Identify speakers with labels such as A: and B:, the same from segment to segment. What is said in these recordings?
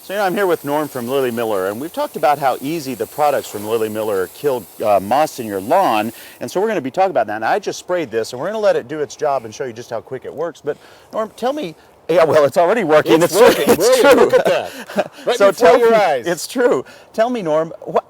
A: So I'm here with Norm from Lily Miller, and we've talked about how easy the products from Lily Miller kill moss in your lawn, and so we're going to be talking about that. Now, I just sprayed this, and we're going to let it do its job and show you just how quick it works. But Norm, tell me, yeah, well, it's already working.
B: It's working.
A: It's
B: Brilliant.
A: true.
B: Look at that. Right
A: So
B: before your eyes.
A: It's true. Tell me, Norm, what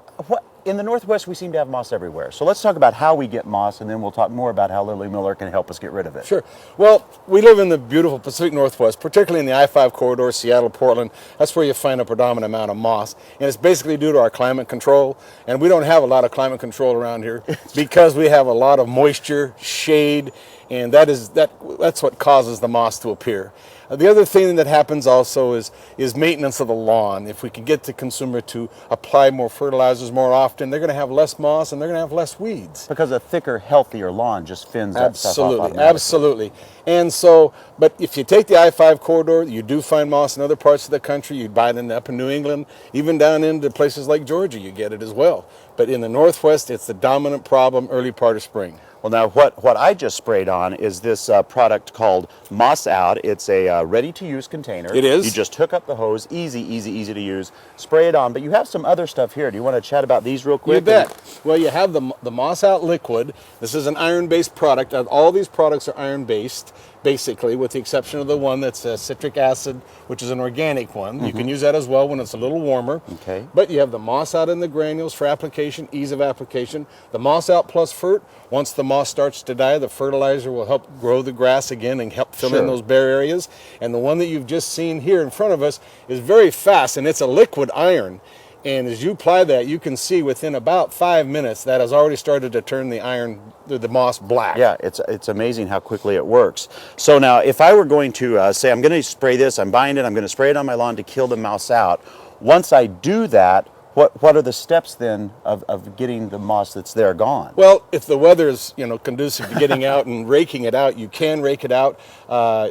A: in the Northwest we seem to have moss everywhere. So let's talk about how we get moss, and then we'll talk more about how Lily Miller can help us get rid of it.
B: Sure. Well, we live in the beautiful Pacific Northwest, particularly in the I-5 corridor, Seattle, Portland. That's where you find a predominant amount of moss. And it's basically due to our climate control. And we don't have a lot of climate control around here because we have a lot of moisture, shade, and that's what causes the moss to appear. The other thing that happens also is maintenance of the lawn. If we can get the consumer to apply more fertilizers more often, they're going to have less moss and they're going to have less weeds.
A: Because a thicker, healthier lawn just fins that stuff off automatically.
B: Absolutely. And so, but if you take the I-5 corridor, you do find moss in other parts of the country. You buy it up in New England, even down into places like Georgia, you get it as well. But in the Northwest, it's the dominant problem early part of spring.
A: Well, now what I just sprayed on is this product called Moss Out. It's a ready-to-use container.
B: It is.
A: You just hook up the hose, easy to use, spray it on. But you have some other stuff here. Do you want to chat about these real quick?
B: You bet. Well, you have the Moss Out liquid. This is an iron-based product. All these products are iron-based, basically, with the exception of the one that's citric acid, which is an organic one. You can use that as well when it's a little warmer.
A: Okay.
B: But you have the Moss Out in the granules for application, ease of application. The Moss Out Plus Fert, once the moss starts to die, the fertilizer will help grow the grass again and help fill in those bare areas. And the one that you've just seen here in front of us is very fast, and it's a liquid iron. And as you apply that, you can see within about 5 minutes that has already started to turn the moss black.
A: Yeah, it's amazing how quickly it works. So now, if I were going to say, I'm going to spray this, I'm buying it, I'm going to spray it on my lawn to kill the moss out. Once I do that, what are the steps then of getting the moss that's there gone?
B: Well, if the weather is conducive to getting out and raking it out, you can rake it out.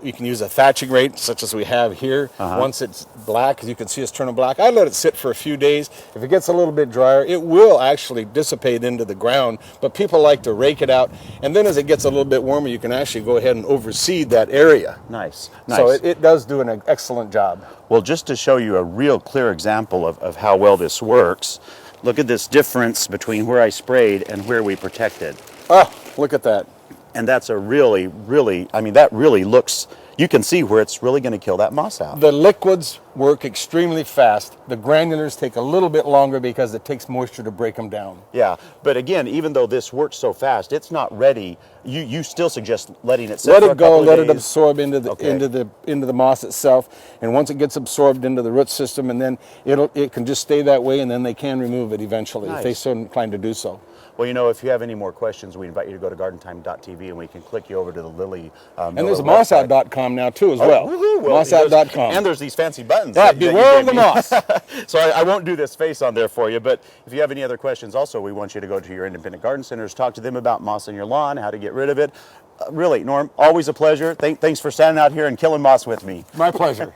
B: You can use a thatching rake such as we have here. Once it's black, as you can see, it's turning black. I let it sit for a few days. If it gets a little bit drier, it will actually dissipate into the ground. But people like to rake it out, and then as it gets a little bit warmer, you can actually go ahead and overseed that area.
A: Nice.
B: So it does do an excellent job.
A: Well, just to show you a real clear example of how well this works, look at this difference between where I sprayed and where we protected.
B: Oh, look at that.
A: And that's a really, that really looks, you can see where it's really going to kill that moss out.
B: The liquids work extremely fast. The granulars take a little bit longer because it takes moisture to break them down.
A: Yeah, but again, even though this works so fast, it's not ready. You still suggest letting it sit
B: Let
A: for
B: it go, let it
A: days?
B: absorb into the moss itself, and once it gets absorbed into the root system, and then it can just stay that way, and then they can remove it eventually if they so inclined to do so.
A: Well, if you have any more questions, we invite you to go to gardentime.tv and we can click you over to the Lily
B: And there's a mossout.com now too as well. Mossout.com.
A: And there's these fancy buttons.
B: Beware of the moss.
A: So I won't do this face on there for you, but if you have any other questions also, we want you to go to your independent garden centers, talk to them about moss in your lawn, how to get rid of it. Really, Norm, always a pleasure. Thanks for standing out here and killing moss with me.
B: My pleasure.